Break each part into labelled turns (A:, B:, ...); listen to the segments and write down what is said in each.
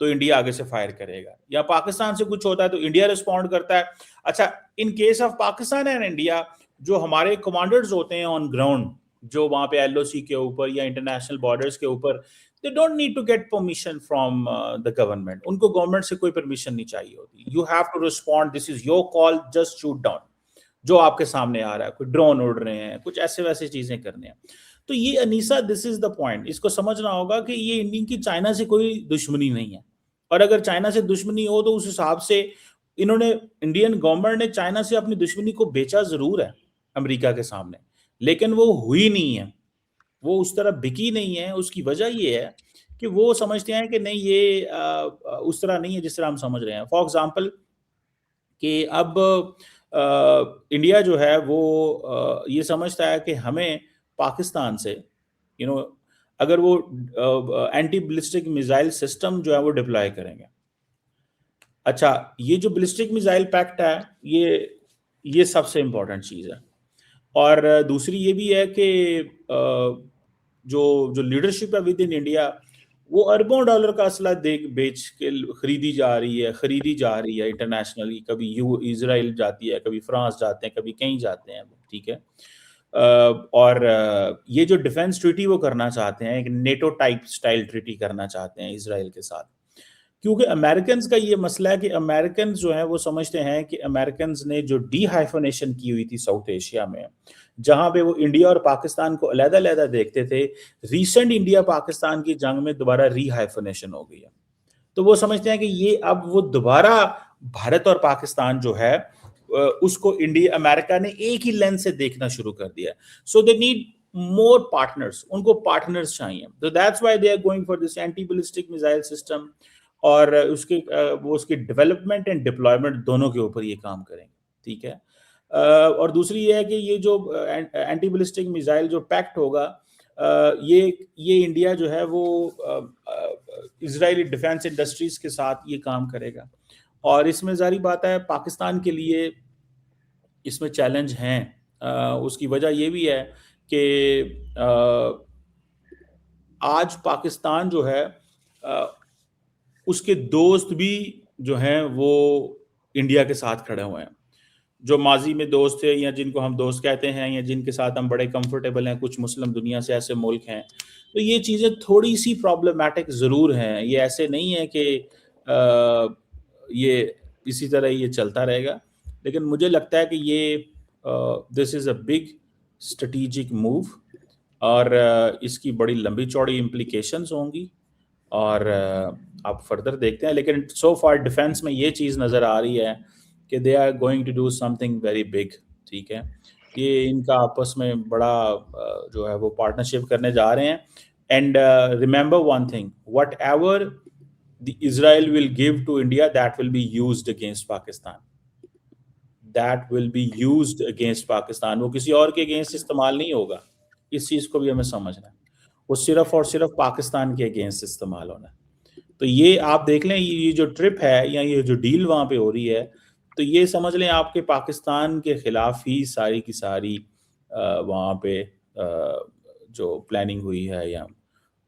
A: تو انڈیا آگے سے فائر کرے گا, یا پاکستان سے کچھ ہوتا ہے تو انڈیا رسپونڈ کرتا ہے. اچھا, in case of Pakistan and India, جو ہمارے کمانڈرز ہوتے ہیں آن گراؤنڈ, جو وہاں پہ ایل او سی کے اوپر یا انٹرنیشنل بارڈرز کے اوپر, they don't need to get permission from the government. ان کو گورنمنٹ سے کوئی پرمیشن نہیں چاہیے ہوتی. You have to respond, this is your call, just shoot down. جو آپ کے سامنے آ رہا ہے, کوئی ڈرون اڑ رہے ہیں, کچھ ایسے ویسے چیزیں کرنے ہیں. تو یہ انیسا, دس از دا پوائنٹ, اس کو سمجھنا ہوگا کہ یہ انڈین کی چائنا سے کوئی دشمنی نہیں ہے, اور اگر چائنا سے دشمنی ہو تو اس حساب سے انہوں نے, انڈین گورنمنٹ نے چائنا سے اپنی دشمنی کو بیچا ضرور ہے امریکہ کے سامنے, لیکن وہ ہوئی نہیں ہے, وہ اس طرح بکی نہیں ہے. اس کی وجہ یہ ہے کہ وہ سمجھتے ہیں کہ نہیں, یہ اس طرح نہیں ہے جس طرح ہم سمجھ رہے ہیں. فار ایگزامپل کہ اب انڈیا جو ہے وہ یہ سمجھتا ہے کہ ہمیں پاکستان سے اگر وہ اینٹی بلسٹک میزائل سسٹم جو ہے وہ ڈپلائے کریں گے. اچھا, یہ جو بلسٹک میزائل پیکٹ ہے یہ سب سے امپورٹنٹ چیز ہے. اور دوسری یہ بھی ہے کہ جو لیڈرشپ ہے ود ان انڈیا, وہ اربوں ڈالر کا اسلحہ بیچ کے خریدی جا رہی ہے انٹرنیشنلی. کبھی اسرائیل جاتی ہے, کبھی فرانس جاتے ہیں, کبھی کہیں جاتے ہیں, ٹھیک ہے. اور یہ جو ڈیفنس ٹریٹی وہ کرنا چاہتے ہیں, ایک نیٹو ٹائپ سٹائل ٹریٹی کرنا چاہتے ہیں اسرائیل کے ساتھ, کیونکہ امریکنز کا یہ مسئلہ ہے کہ امریکنز جو ہیں وہ سمجھتے ہیں کہ امریکنز نے جو ڈی ہائفنیشن کی ہوئی تھی ساؤتھ ایشیا میں, جہاں پہ وہ انڈیا اور پاکستان کو علیحدہ علیحدہ دیکھتے تھے, ریسنٹ انڈیا پاکستان کی جنگ میں دوبارہ ری ہائفنیشن ہو گئی ہے. تو وہ سمجھتے ہیں کہ یہ اب وہ دوبارہ بھارت اور پاکستان جو ہے اس کو انڈیا امریکہ نے ایک ہی لینس سے دیکھنا شروع کر دیا. سو دے نیڈ مور پارٹنرز, ان کو پارٹنرز چاہیے. تو that's why they are going for this anti ballistic missile system, اور اس کی ڈیولپمنٹ اینڈ ڈپلائمنٹ دونوں کے اوپر یہ کام کریں گے, ٹھیک ہے. اور دوسری یہ ہے کہ یہ جو اینٹی بلسٹک میزائل جو پیکٹ ہوگا, یہ انڈیا جو ہے وہ اسرائیلی ڈیفنس انڈسٹریز کے ساتھ یہ کام کرے گا. اور اس میں ظاہری بات ہے پاکستان کے لیے اس میں چیلنج ہیں. اس کی وجہ یہ بھی ہے کہ آج پاکستان جو ہے اس کے دوست بھی جو ہیں وہ انڈیا کے ساتھ کھڑے ہوئے ہیں, جو ماضی میں دوست تھے یا جن کو ہم دوست کہتے ہیں یا جن کے ساتھ ہم بڑے کمفرٹیبل ہیں. کچھ مسلم دنیا سے ایسے ملک ہیں, تو یہ چیزیں تھوڑی سی پرابلمٹک ضرور ہیں. یہ ایسے نہیں ہے کہ یہ اسی طرح یہ چلتا رہے گا, لیکن مجھے لگتا ہے کہ یہ دس از اے بگ اسٹریٹجک موو, اور اس کی بڑی لمبی چوڑی امپلیکیشنز ہوں گی, اور آپ فردر دیکھتے ہیں. لیکن سو فار ڈیفنس میں یہ چیز نظر آ رہی ہے کہ they are going to do something very big, ٹھیک ہے. یہ ان کا آپس میں بڑا جو ہے وہ پارٹنرشپ کرنے جا رہے ہیں. And remember one thing, what ever the Israel will give to India, that will be used against Pakistan. That will be used against Pakistan. وہ کسی اور کے اگینسٹ استعمال نہیں ہوگا. اس چیز کو بھی ہمیں سمجھنا ہے, وہ صرف اور صرف پاکستان کے اگینسٹ استعمال ہونا ہے. تو یہ آپ دیکھ لیں, یہ جو ٹرپ ہے یا یہ جو ڈیل وہاں پہ ہو رہی ہے, تو یہ سمجھ لیں آپ کے پاکستان کے خلاف ہی ساری کی ساری وہاں پہ جو پلاننگ ہوئی ہے یا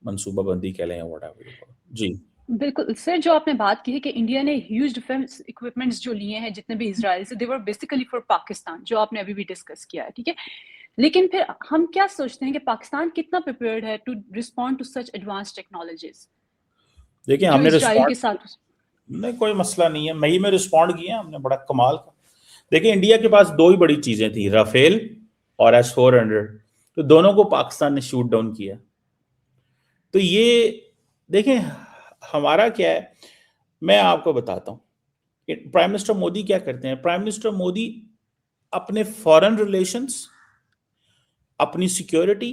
A: منصوبہ بندی کہہ لیں یا واٹ ایور. جی
B: بالکل سر, جو آپ نے بات کی ہے کہ انڈیا نے ہیوج ڈیفنس اکوپمنٹس جو لیے ہیں جتنے بھی اسرائیل سے, دے ور بیسیکلی فار پاکستان, جو آپ نے ابھی بھی ڈسکس کیا ہے, ٹھیک ہے. لیکن پھر ہم کیا سوچتے ہیں کہ پاکستان کتنا پریپیئرڈ ہے to respond to such advance technologies?
A: دیکھیں ہم نے
B: اسرائیل کے ساتھ
A: نہیں, کوئی مسئلہ نہیں ہے, مئی میں رسپونڈ کیا ہم نے, بڑا کمال کا. دیکھیں انڈیا کے پاس دو ہی بڑی چیزیں تھیں, رافیل اور S-400, تو دونوں کو پاکستان نے شوٹ ڈاؤن کیا. تو یہ دیکھیں ہمارا کیا ہے, میں آپ کو بتاتا ہوں. پرائم منسٹر مودی کیا کرتے ہیں, پرائم منسٹر مودی اپنے فارن ریلیشنز, اپنی سیکیورٹی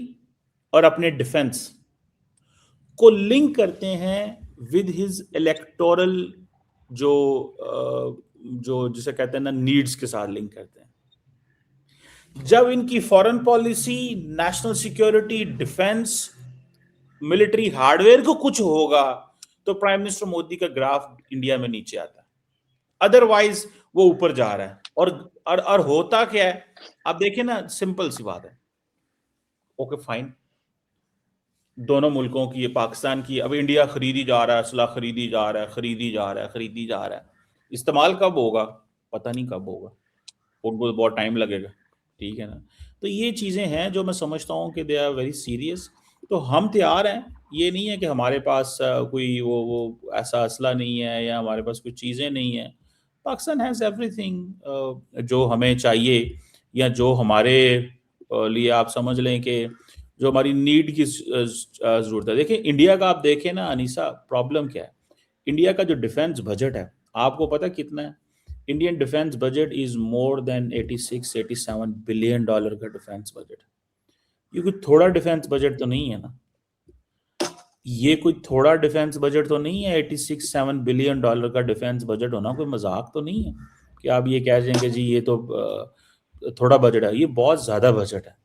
A: اور اپنے ڈیفنس کو لنک کرتے ہیں ود ہز الیکٹورل جو جسے کہتے ہیں نا نیڈز کے ساتھ لنک کرتے ہیں. جب ان کی foreign policy, national security, defence, military hard where کو کچھ ہوگا تو پرائم منسٹر مودی کا گراف انڈیا میں نیچے آتا ہے, ادروائز وہ اوپر جا رہا ہے. اور ہوتا کیا ہے, اب دیکھیں نا, سمپل سی بات ہے. اوکے فائن, دونوں ملکوں کی, پاکستان کی. اب انڈیا خریدی جا رہا ہے, اسلحہ خریدی جا رہا ہے. استعمال کب ہوگا پتہ نہیں کب ہوگا, ان کو بہت ٹائم لگے گا, ٹھیک ہے نا. تو یہ چیزیں ہیں جو میں سمجھتا ہوں کہ دے آر ویری سیریس. تو ہم تیار ہیں, یہ نہیں ہے کہ ہمارے پاس کوئی وہ ایسا اسلحہ نہیں ہے یا ہمارے پاس کوئی چیزیں نہیں ہیں. پاکستان ہیز ایوری تھنگ جو ہمیں چاہیے, یا جو ہمارے لیے آپ سمجھ لیں کہ جو ہماری نیڈ کی ضرورت ہے. دیکھیں انڈیا کا, آپ دیکھیں نا انیسا, پرابلم کیا ہے. انڈیا کا جو ڈیفنس بجٹ ہے آپ کو پتہ کتنا ہے؟ Indian defence budget is more than 86-87 billion dollar کا ڈیفنس بجٹ. یہ کوئی تھوڑا ڈیفنس بجٹ تو نہیں ہے نا, یہ کوئی تھوڑا ڈیفنس بجٹ تو نہیں ہے. 86-7 بلین ڈالر کا ڈیفنس بجٹ ہونا کوئی مذاق تو نہیں ہے کہ آپ یہ کہہ دیں کہ جی یہ تو تھوڑا بجٹ ہے. یہ بہت زیادہ بجٹ ہے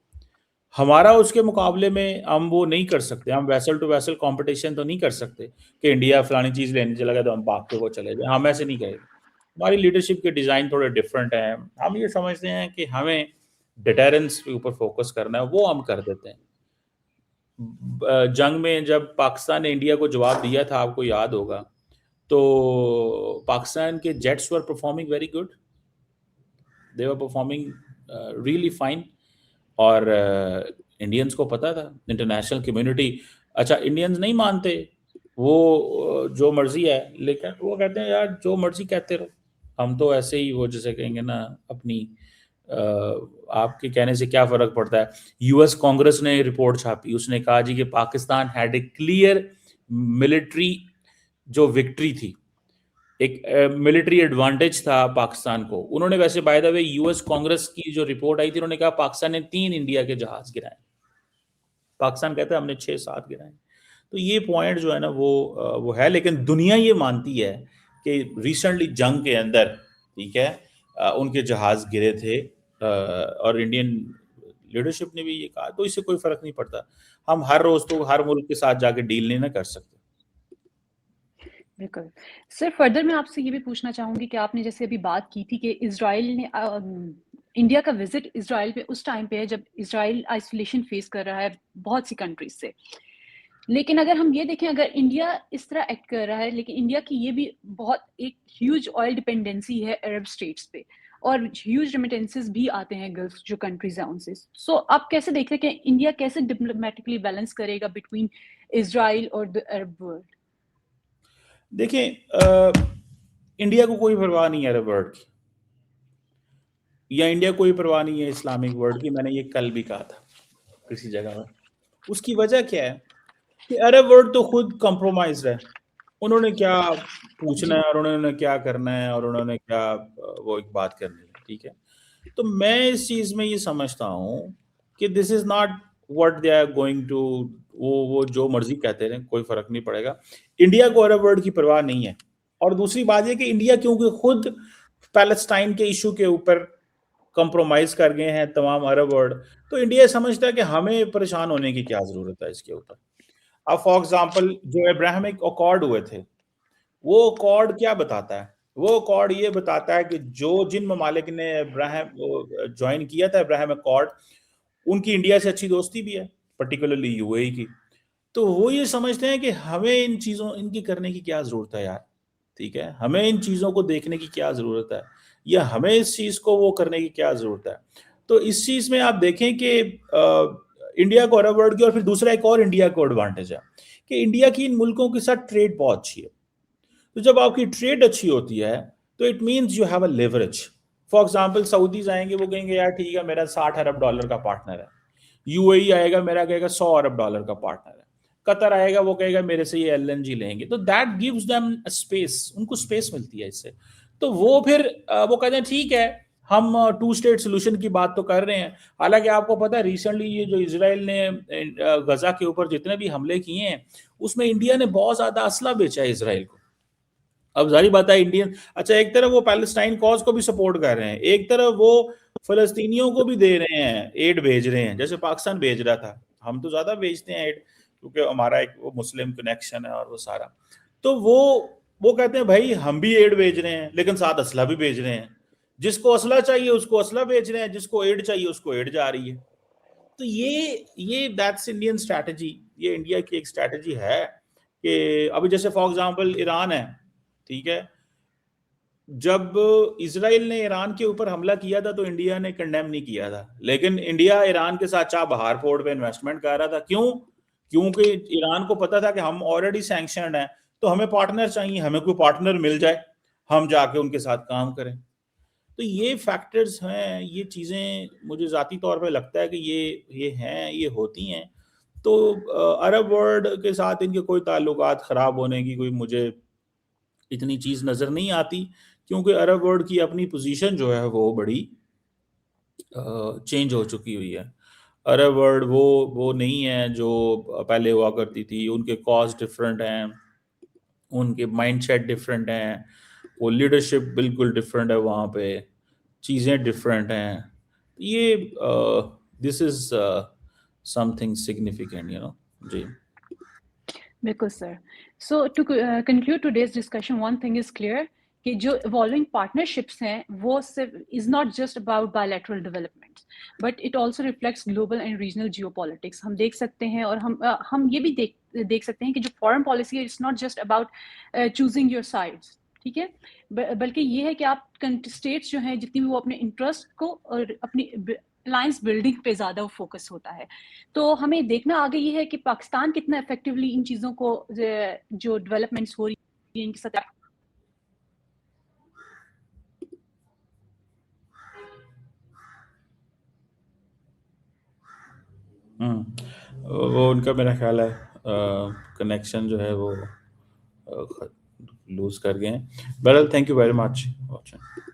A: ہمارا. اس کے مقابلے میں ہم وہ نہیں کر سکتے, ہم ویسل ٹو ویسل کمپٹیشن تو نہیں کر سکتے کہ انڈیا فلانی چیز لینے چلا گیا تو ہم بھاگ کے وہ چلے جائیں. ہم ایسے نہیں کریں گے. ہماری لیڈرشپ کے ڈیزائن تھوڑے ڈفرینٹ ہیں. ہم یہ سمجھتے ہیں کہ ہمیں ڈیٹرنس کے اوپر فوکس کرنا ہے, وہ ہم کر دیتے ہیں. جنگ میں جب پاکستان نے انڈیا کو جواب دیا تھا, آپ کو یاد ہوگا, تو پاکستان کے jets were performing very good, they were performing really fine. اور انڈینس کو پتا تھا, انٹرنیشنل کمیونٹی, اچھا انڈینز نہیں مانتے, وہ جو مرضی ہے, لیکن وہ کہتے ہیں یار جو مرضی کہتے رہو, ہم تو ایسے ہی وہ جیسے کہیں گے نا اپنی آپ کے کہنے سے کیا فرق پڑتا ہے. یو ایس کانگریس نے رپورٹ چھاپی, اس نے کہا جی کہ Pakistan had a clear military جو وکٹری تھی, ایک ملٹری ایڈوانٹیج تھا پاکستان کو. انہوں نے ویسے by the way U S Congress کی جو رپورٹ آئی تھی, انہوں نے کہا پاکستان نے 3 انڈیا کے جہاز گرائے, پاکستان کہتا ہے ہم نے 6-7 گرائے. تو یہ پوائنٹ جو ہے نا وہ ہے. لیکن دنیا یہ مانتی ہے کہ ریسنٹلی جنگ کے اندر, ٹھیک ہے, ان کے جہاز گرے تھے, اور انڈین لیڈرشپ نے بھی یہ کہا. تو اس سے کوئی فرق نہیں پڑتا, ہم ہر روز تو ہر ملک کے ساتھ جا کے ڈیل نہیں نہ کر سکتے.
B: بالکل سر. فردر میں آپ سے یہ بھی پوچھنا چاہوں گی کہ آپ نے جیسے ابھی بات کی تھی کہ اسرائیل نے انڈیا کا وزٹ اسرائیل پہ اس ٹائم پہ ہے جب اسرائیل آئسولیشن فیس کر رہا ہے بہت سی کنٹریز سے. لیکن اگر ہم یہ دیکھیں, اگر انڈیا اس طرح ایکٹ کر رہا ہے, لیکن انڈیا کی یہ بھی بہت ایک ہیوج آئل ڈپینڈنسی ہے عرب اسٹیٹس پہ, اور ہیوج ریمیٹنسز بھی آتے ہیں گلف جو کنٹریز ہیں ان سے. سو آپ کیسے دیکھ رہے ہیں کہ انڈیا کیسے ڈپلومیٹکلی بیلنس کرے گا بٹوین اسرائیل اور دی عرب ورلڈ؟
A: دیکھیں انڈیا کو کوئی پرواہ نہیں ہے عرب ورلڈ کی, یا انڈیا کو کوئی پرواہ نہیں ہے اسلامک ورلڈ کی. میں نے یہ کل بھی کہا تھا کسی جگہ پر. اس کی وجہ کیا ہے کہ عرب ورلڈ تو خود کمپرومائز ہے. انہوں نے کیا پوچھنا ہے, اور انہوں نے کیا کرنا ہے, اور انہوں نے کیا وہ ایک بات کرنی ہے, ٹھیک ہے. تو میں اس چیز میں یہ سمجھتا ہوں کہ this is not what they are going to, وہ جو مرضی کہتے رہیں, کوئی فرق نہیں پڑے گا. انڈیا کو عرب ورلڈ کی پرواہ نہیں ہے. اور دوسری بات یہ کہ انڈیا کیونکہ خود پیلسٹائن کے ایشو کے اوپر کمپرومائز کر گئے ہیں تمام عرب ورلڈ, تو انڈیا سمجھتا ہے کہ ہمیں پریشان ہونے کی کیا ضرورت ہے اس کے اوپر. اب فار ایگزامپل جو ابراہمک اکارڈ ہوئے تھے, وہ اکارڈ کیا بتاتا ہے؟ وہ اکارڈ یہ بتاتا ہے کہ جن ممالک نے جوائن کیا تھا ابراہم اکارڈ, ان کی انڈیا سے اچھی دوستی بھی ہے, پرٹیکولرلی یو اے ای کی. تو وہ یہ سمجھتے ہیں کہ ہمیں ان کی کرنے کی کیا ضرورت ہے یار, ٹھیک ہے, ہمیں ان چیزوں کو دیکھنے کی کیا ضرورت ہے, یا ہمیں اس چیز کو وہ کرنے کی کیا ضرورت ہے. تو اس چیز میں آپ دیکھیں کہ انڈیا کو عرب ورلڈ کی, اور پھر دوسرا ایک اور انڈیا کو ایڈوانٹیج ہے کہ انڈیا کی ان ملکوں کے ساتھ ٹریڈ بہت اچھی ہے. تو جب آپ کی ٹریڈ اچھی ہوتی ہے تو it means you have a leverage. For example Saudis آئیں گے, وہ کہیں گے یار ٹھیک ہے میرا $60 ارب کا پارٹنر ہے. یو اے ای آئے گا, میرا کہے گا $100 ارب کا پارٹنر ہے. قطر آئے گا, وہ کہے گا میرے سے یہ LNG لیں گے. تو دیٹ گیوز دیم اسپیس, ان کو اسپیس ملتی ہے اس سے. تو وہ پھر وہ کہتے ہیں ٹھیک ہے ہم 2 اسٹیٹ سولوشن کی بات تو کر رہے ہیں. حالانکہ آپ کو پتا ہے ریسنٹلی یہ جو اسرائیل نے غزہ کے اوپر جتنے بھی حملے کیے ہیں, اس میں انڈیا نے بہت زیادہ اسلحہ بیچا ہے اسرائیل کو. اب ظاہری بات ہے انڈین, اچھا ایک طرف وہ پیلسٹائن کاز کو بھی سپورٹ کر رہے ہیں, ایک طرف وہ فلسطینیوں کو بھی دے رہے ہیں, ایڈ بھیج رہے ہیں, جیسے پاکستان بھیج رہا تھا. ہم تو زیادہ بھیجتے ہیں ایڈ کیونکہ ہمارا ایک وہ مسلم کنیکشن ہے اور وہ سارا. تو وہ کہتے ہیں بھائی ہم بھی ایڈ بھیج رہے ہیں لیکن ساتھ اسلحہ بھی بھیج رہے ہیں. جس کو اسلحہ چاہیے اس کو اسلحہ بھیج رہے ہیں, جس کو ایڈ چاہیے اس کو ایڈ جا رہی ہے. تو یہ دیٹس انڈین اسٹریٹجی, یہ انڈیا کی ایک اسٹریٹجی ہے کہ ابھی جیسے فار ایگزامپل ایران ہے, ٹھیک ہے, جب اسرائیل نے ایران کے اوپر حملہ کیا تھا تو انڈیا نے کنڈیم نہیں کیا تھا, لیکن انڈیا ایران کے ساتھ چاہ بہار پورٹ پہ انویسٹمنٹ کر رہا تھا. کیوں؟ کیونکہ ایران کو پتا تھا کہ ہم آلریڈی سینکشنڈ ہیں, تو ہمیں پارٹنر چاہیے, ہمیں کوئی پارٹنر مل جائے, ہم جا کے ان کے ساتھ کام کریں. تو یہ فیکٹرز ہیں, یہ چیزیں مجھے ذاتی طور پہ لگتا ہے کہ یہ ہیں, یہ ہوتی ہیں. تو عرب ورلڈ کے ساتھ ان کے کوئی تعلقات خراب ہونے کی کوئی مجھے اتنی چیز نظر نہیں آتی, کیونکہ عرب ورلڈ کی اپنی پوزیشن جو ہے وہ بڑی چینج ہو چکی ہوئی ہے. عرب ورلڈ وہ نہیں ہے جو پہلے ہوا کرتی تھی. ان کے کاز ڈفرینٹ ہیں, ان کے مائنڈ سیٹ ڈفرینٹ ہیں, وہ لیڈرشپ بالکل ڈفرینٹ ہے, وہاں پہ چیزیں ڈفرینٹ ہیں. یہ دس از سم تھنگ سگنیفیکینٹ, جی
B: بالکل sir. So to conclude today's discussion, one thing is clear کہ جو ایوالونگ پارٹنرشپس ہیں وہ صرف is not just about bilateral development, but it also reflects global and regional geopolitics. ہم دیکھ سکتے ہیں اور ہم یہ بھی دیکھ سکتے ہیں کہ جو فارن پالیسی ہے, it's not just about choosing your sides, ٹھیک ہے, بلکہ یہ ہے کہ آپ اسٹیٹس جو ہیں جتنی بھی وہ اپنے انٹرسٹ کو اور اپنی الائنس بلڈنگ پہ زیادہ فوکس ہوتا ہے. تو ہمیں دیکھنا آگے یہ ہے کہ پاکستان کتنا افیکٹولی ان چیزوں کو جو ڈیولپمنٹس ہو رہی ہیں ان کی سطح
A: وہ ان کا میرا خیال ہے کنیکشن جو ہے وہ لوز کر گئے ہیں. بہرحال thank you very much watching.